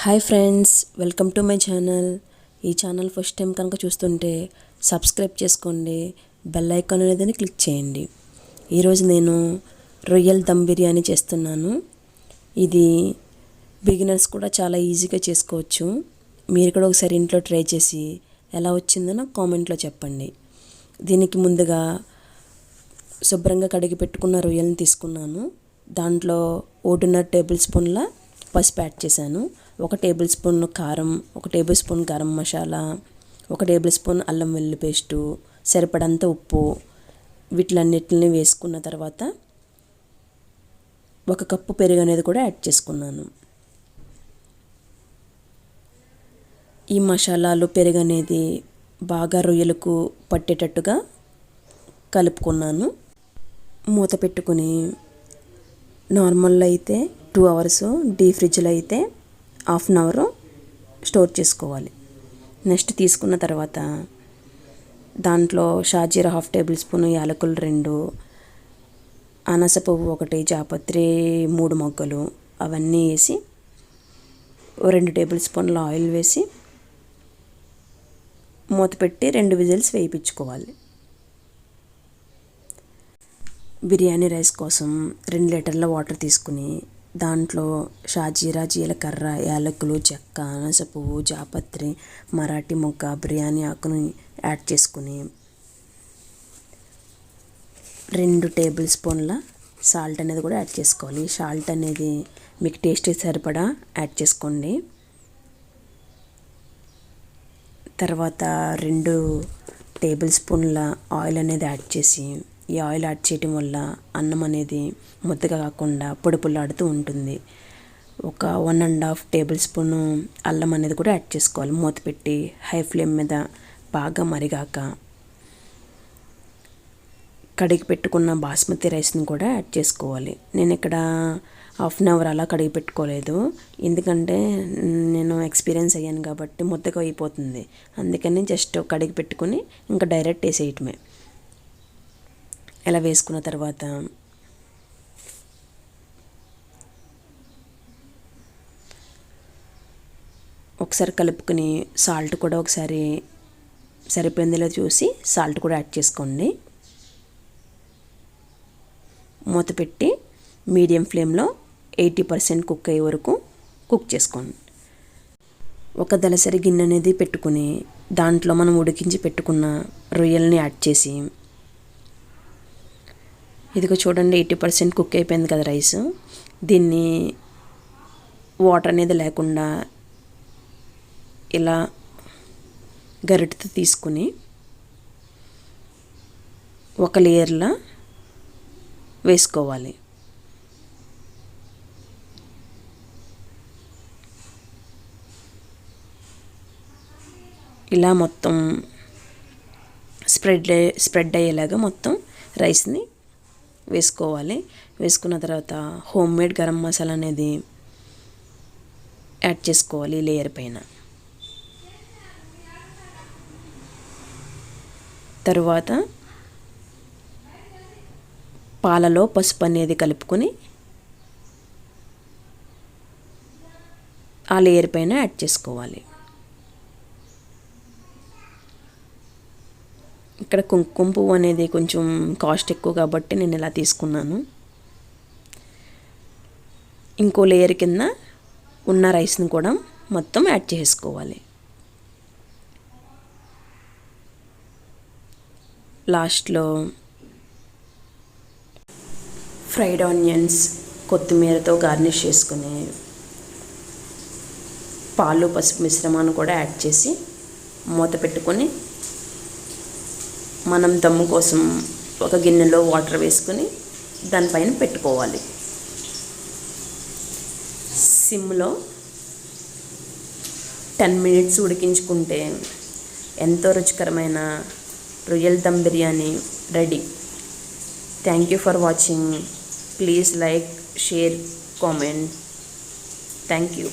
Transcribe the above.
Hi friends, welcome to my channel. ఈ channel first time కనుక చూస్తుంటే సబ్స్క్రైబ్ చేసుకోండి, బెల్ ఐకాన్ అనేది క్లిక్ చేయండి. ఈరోజు నేను రొయ్యల దమ్ బిర్యానీ చేస్తున్నాను. ఇది బిగినర్స్ కూడా చాలా ఈజీగా చేసుకోవచ్చు. మీరు కూడా ఒకసారి ఇంట్లో ట్రై చేసి ఎలా వచ్చిందో నాకు కామెంట్లో చెప్పండి. దీనికి ముందుగా శుభ్రంగా కడిగి పెట్టుకున్న రొయ్యలను తీసుకున్నాను. దాంట్లో 1.5 టేబుల్ స్పూన్ల పసుపు యాడ్ చేశాను. 1 టేబుల్ స్పూన్ కారం, 1 table spoon garam masala, 1 table spoon అల్లం వెల్లుల్లి పేస్టు, సరిపడంత ఉప్పు, వీటిలన్నిటిని వేసుకున్న తర్వాత 1 కప్పు పెరుగు అనేది కూడా యాడ్ చేసుకున్నాను. ఈ మసాలాలు పెరుగు అనేది బాగా రొయ్యలకు పట్టేటట్టుగా కలుపుకున్నాను. మూత పెట్టుకుని నార్మల్లో అయితే 2 అవర్స్, డీప్ ఫ్రిడ్జ్లో అయితే 1/2 అవర్ స్టోర్ చేసుకోవాలి. నెక్స్ట్ తీసుకున్న తర్వాత దాంట్లో షాజీరా 1/2 టేబుల్ స్పూన్, యాలకులు 2, అనాస పువ్వు 1, జాపత్రి 3 మొగ్గలు అవన్నీ వేసి 2 టేబుల్ స్పూన్ల ఆయిల్ వేసి మూత పెట్టి 2 విజిల్స్ వేయించుకోవాలి. బిర్యానీ రైస్ కోసం 2 లీటర్ల వాటర్ తీసుకుని దాంట్లో షాజీరా, జీలకర్ర, యాలకులు, చెక్క, అనాస పువ్వు, జాపత్రి, మరాఠీ మొగ్గ, బిర్యానీ ఆకుని యాడ్ చేసుకుని 2 టేబుల్ స్పూన్ల సాల్ట్ అనేది కూడా యాడ్ చేసుకోవాలి. సాల్ట్ అనేది మీకు టేస్ట్ సరిపడా యాడ్ చేసుకోండి. తర్వాత 2 టేబుల్ స్పూన్ల ఆయిల్ అనేది యాడ్ చేసి, ఈ ఆయిల్ యాడ్ చేయడం వల్ల అన్నం అనేది ముద్దగా కాకుండా పొడి పొల్లాడుతూ ఉంటుంది. 1.5 టేబుల్ స్పూన్ అల్లం అనేది కూడా యాడ్ చేసుకోవాలి. మూత పెట్టి హై ఫ్లేమ్ మీద బాగా మరిగాక కడిగి పెట్టుకున్న బాస్మతి రైస్ని కూడా యాడ్ చేసుకోవాలి. నేను ఇక్కడ 1/2 అవర్ అలా కడిగి పెట్టుకోలేదు, ఎందుకంటే నేను ఎక్స్పీరియన్స్ అయ్యాను కాబట్టి ముద్దగా అయిపోతుంది. అందుకని జస్ట్ కడిగి పెట్టుకుని ఇంకా డైరెక్ట్ వేసేయటమే. ఇలా వేసుకున్న తర్వాత ఒకసారి కలుపుకుని సాల్ట్ కూడా ఒకసారి సరిపోయిందిలో చూసి సాల్ట్ కూడా యాడ్ చేసుకోండి. మూత పెట్టి మీడియం ఫ్లేమ్లో 80% కుక్ అయ్యే వరకు కుక్ చేసుకోండి. ఒక దలసరి గిన్నె అనేది పెట్టుకుని దాంట్లో మనం ఉడికించి పెట్టుకున్న రొయ్యల్ని యాడ్ చేసి, ఇదిగో చూడండి 80% కుక్ అయిపోయింది కదా రైస్. దీన్ని వాటర్ అనేది లేకుండా ఇలా గరిటెతో తీసుకుని ఒక లేయర్లా వేసుకోవాలి. ఇలా మొత్తం స్ప్రెడ్ అయ్యేలాగా మొత్తం రైస్ని వేసుకోవాలి. వేసుకున్న తర్వాత హోమ్ మేడ్ గరం మసాలా అనేది యాడ్ చేసుకోవాలి లేయర్ పైన. తరువాత పాలలో పసుపు అనేది కలుపుకొని ఆ లేయర్ పైన యాడ్ చేసుకోవాలి. ఇక్కడ కుంకుమ పువ్వు అనేది కొంచెం కాస్ట్ ఎక్కువ కాబట్టి నేను ఇలా తీసుకున్నాను. ఇంకో లేయర్ కింద ఉన్న రైస్ని కూడా మొత్తం యాడ్ చేసుకోవాలి. లాస్ట్లో ఫ్రైడ్ ఆనియన్స్, కొత్తిమీరతో గార్నిష్ చేసుకుని పాలు, పసుపు మిశ్రమాన్ని కూడా యాడ్ చేసి మూత పెట్టుకొని మనం దమ్ము కోసం ఒక గిన్నెలో వాటర్ వేసుకొని దానిపైన పెట్టుకోవాలి. సిమ్లో 10 మినిట్స్ ఉడికించుకుంటే ఎంతో రుచికరమైన రొయ్యల dum biryani ready. Thank you for watching. Please like, share, comment. Thank you.